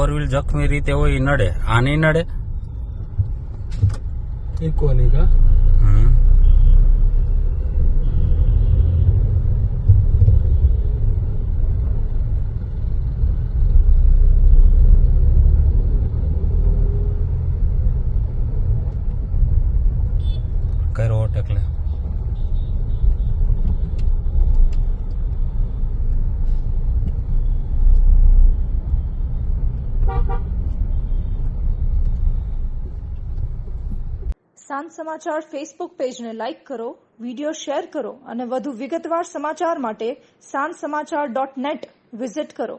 Four wheel જખમી રીતે હોય ઈ નડે, આ નહીં નડે. ઇકોની કા કર્યો એટલે સાંજ સમાચાર ફેસબુક પેજને લાઇક કરો, વિડીયો શેર કરો અને વધુ વિગતવાર સમાચાર માટે sanssamachar.net વિઝિટ કરો.